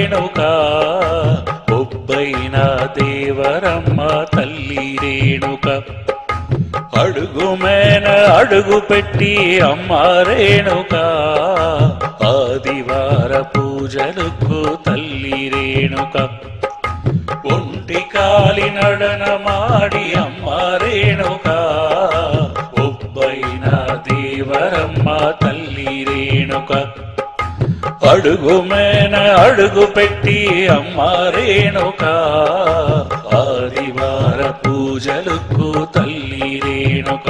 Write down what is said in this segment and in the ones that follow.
రేణుకా ఒబ్బైన దేవరమ్మ తల్లి రేణుక అడుగు మేన అడుగు పెట్టి అమ్మ రేణుక ఆదివార పూజలకు తల్లి రేణుక ఒంటి కాలి నడనమాడి అమ్మ రేణుక ఒబ్బైన దేవరమ్మ తల్లి రేణుక అడుగు మేన అడుగు పెట్టి అమ్మ రేణుక ఆదివార పూజలకు తల్లి రేణుక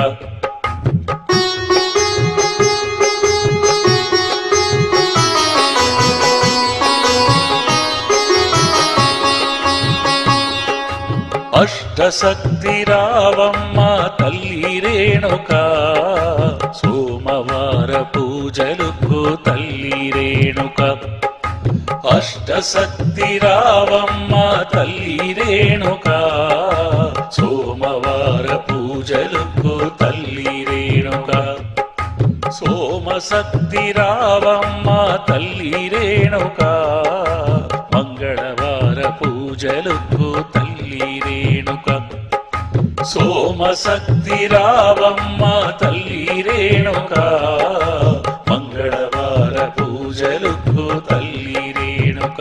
అష్టశక్తి రావమ్మ తల్లి రేణుక సోమవార పూజలకు తల్లి రేణుక అష్టశక్తి రావమ్మ తల్లి రేణుక సోమవార పూజలకు తల్లి రేణుక సోమశక్తి రావమ్మ తల్లి రేణుక మంగళవార పూజలకు తల్లి రేణుక సోమశక్తి రావమ్మ తల్లి రేణుక మంగళవార పూజలకు తల్లి రేణుక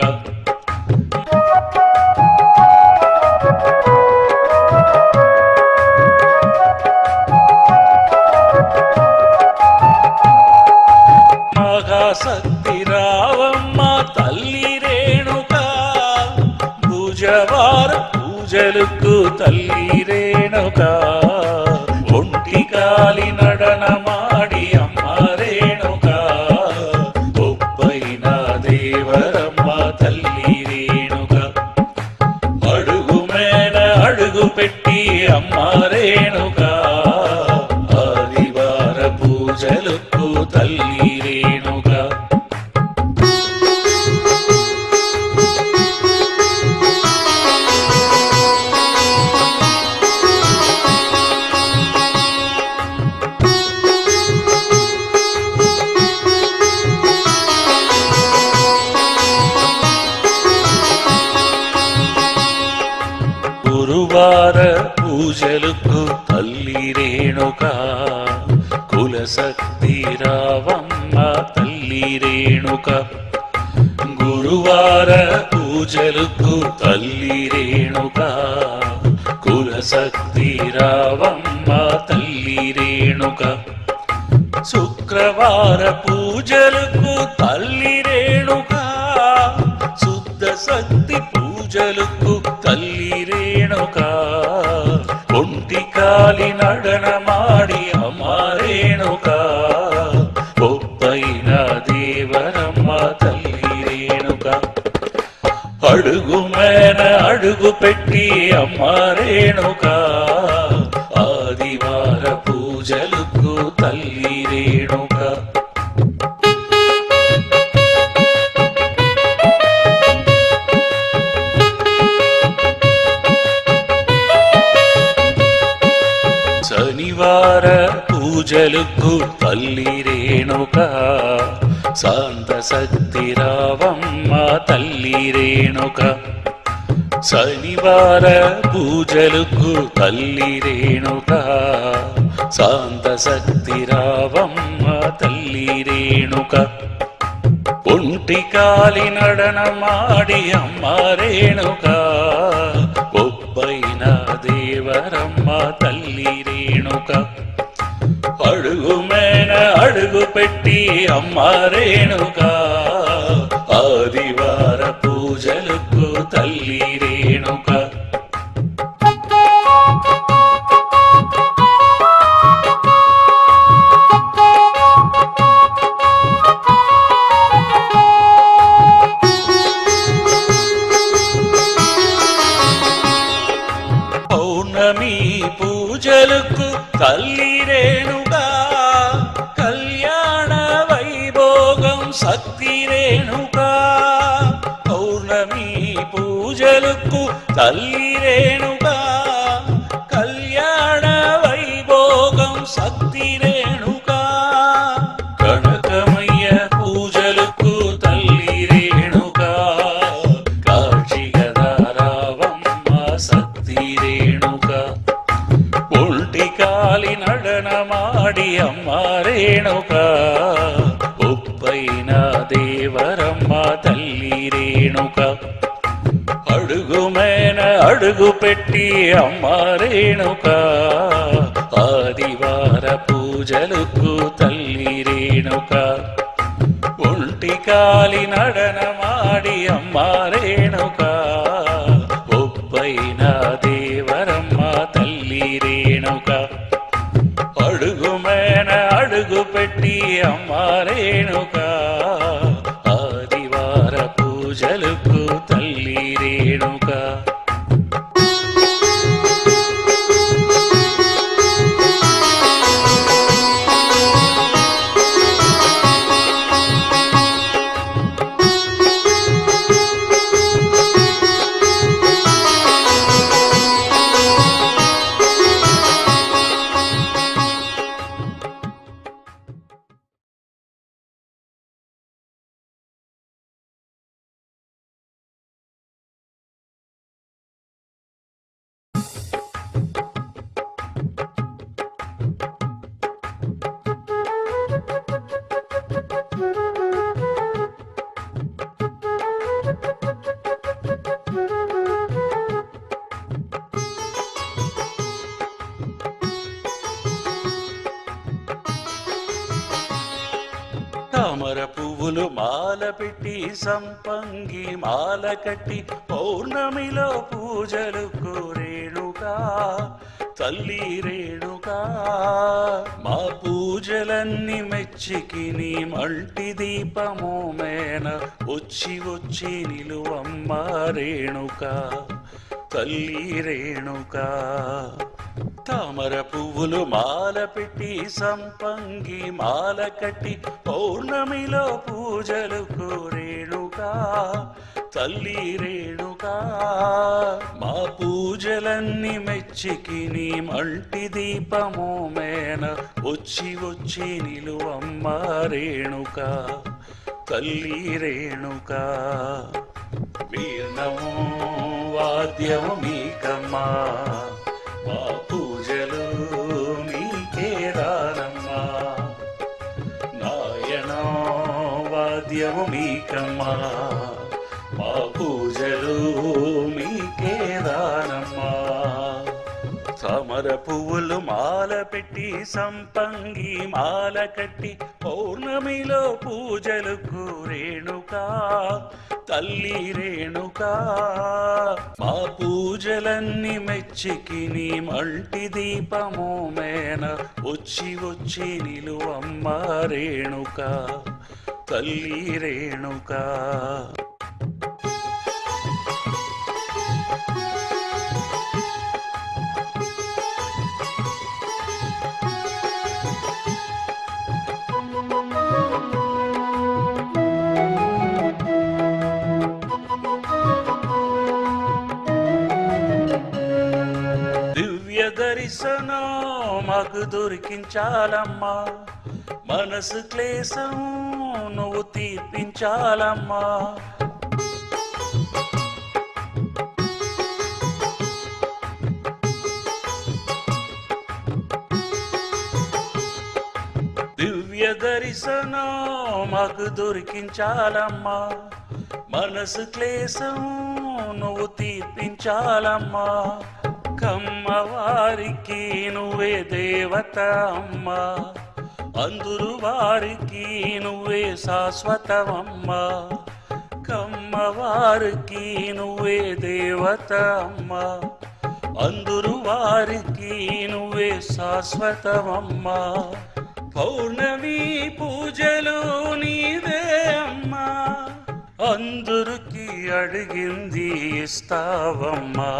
మహాశక్తి రావమ్మ తల్లి రేణుక బుధవార పూజలకు తల్లి రేణుక ఒంటి కాలి నడనమాడి అమ్మ రేణుక ఒబ్బైన దేవరమ్మ తల్లి రేణుక అడుగు మేన అడుగు పెట్టి అమ్మ రేణుక ఆదివార పూజలకు తల్లి రేణుక గురువార పూజలకు తల్లి రేణుక కులశక్తి రావమ్మ తల్లి రేణుక గురువార పూజలకు తల్లి రేణుక కులశక్తి రావమ్మ తల్లి రేణుక శుక్రవార పూజలకు తల్లి రేణుక శుద్ధ శక్తి పూజలకు తల్లి రేణుక ఒంటి కాలి నడనమాడి అమ్మ రేణుక ఒబ్బైన దేవరమ్మ తల్లి రేణుక అడుగు మేన అడుగు పెట్టి అమ్మ రేణుక ఆదివార పూజలకు తల్లి రేణుక శనివార పూజలకు తల్లి రేణుక శాంత శక్తి రావమ్మ తల్లి రేణుక శనివార పూజలకు తల్లి రేణుక శాంత శక్తి రావమ్మ తల్లి రేణుక ఒంటి కాలి నడనమాడి అమ్మ రేణుక ఒబ్బైన దేవరమ్మ తల్లి రేణుక అడుగు మేన అడుగు పెట్టి అమ్మ రేణుక ఆదివార పూజలకు తల్లి రేణుక పౌర్ణమి పూజలకు తల్లి రేణుక కళ్యాణ వైభోగం శక్తి రేణుక పౌర్ణమి పూజలకు తల్లి రేణుక కళ్యాణ వైభోగం శక్తి రేణుక కనకమయ్య పూజలకు తల్లి రేణుక రేణుక ఉప్పైన దేవరమ్మ తల్లి రేణుక అడుగుమైన అడుగు పెట్టి అమ్మ రేణుక ఆదివార పూజలకు తల్లి రేణుక ఒంటి కాలి నడనమాడి అమ్మ రేణుక ఉప్పైన దేవరమ్మ తల్లి రేణుక అడుగుమైన అడుగు పెట్టి అమ్మ రేణుక ఆదివార పూజలకు తల్లి రేణుక తామర పువ్వులు మాల పెట్టి సంపంగి మాల కట్టి పౌర్ణమిలో పూజలకు రేణుకా తల్లి రేణుకా మా పూజలన్నీ మెచ్చికి నీ మంటి దీపము మేన వచ్చి వచ్చి నిలువమ్మ రేణుకా తల్లి రేణుకా తామర పువ్వులు మాల పెట్టి సంపంగి మాల కట్టి పౌర్ణమిలో పూజలకు రేణుకా తల్లి రేణుకా మా పూజలన్నీ మెచ్చికి నీ మంటి దీపము మేన వచ్చి వచ్చి నిలువమ్మ రేణుకా తల్లి రేణుకా వీర్ణము వాద్యము మీకమ్మా మా పూజలు నీకే దానమ్మా నాయనో వాద్యము మీకమ్మా మా పూజలు మీకే దానమ్మా తామర పువ్వులు మాల పెట్టి సంపంగి మాల కట్టి పౌర్ణమిలో పూజలకు రేణుకా తల్లి రేణుకా మా పూజలన్నీ మెచ్చికి నీ మంటి దీపము మేన వచ్చి వచ్చి నిలువమ్మ రేణుకా తల్లి రేణుకా దర్శనం మాకు దొరికించాలమ్మా మనసు క్లేశం నువ్వు తీర్పించాలమ్మా దివ్య దర్శనం మాకు దొరికించాలమ్మా మనసు క్లేశం నువ్వు తీర్పించాలమ్మా కమ్మవారికి నువ్వే దేవత అమ్మా అందరు వారికి నువ్వే శాశ్వతమమ్మా కమ్మవారికి నువ్వే దేవత అమ్మా అందరు వారికి నువ్వే శాశ్వతమమ్మా పౌర్ణమి పూజలు నీదే అమ్మా అందరికి అడిగింది ఇస్తావమ్మా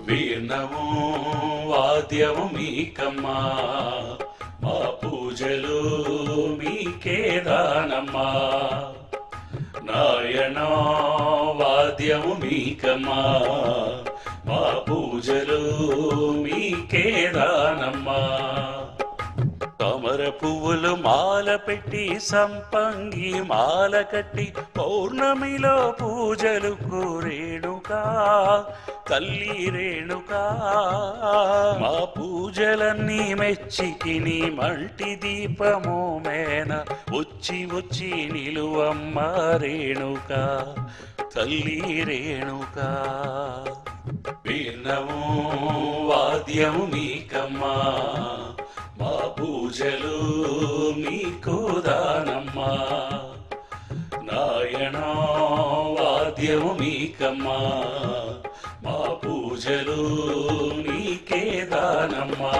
వీణము వాద్యము మీకమ్మా మా పూజలు మీకే దానమ్మా నాయనో వాద్యము మీకమ్మా మా పూజలు మీకే దానమ్మా తామర పువ్వులు మాల పెట్టి సంపంగి మాల కట్టి పౌర్ణమిలో పూజలు రేణుకా తల్లి రేణుకా మా పూజలన్నీ మెచ్చితిని మంటి దీపము మేన వచ్చి వచ్చి నిలువమ్మ రేణుకా తల్లి రేణుకా వీణము వాద్యము మీకమ్మా మా పూజలు మీకు దానమ్మా నాయనా వాద్యము మీకమ్మా మా పూజలు నీకే దానమ్మా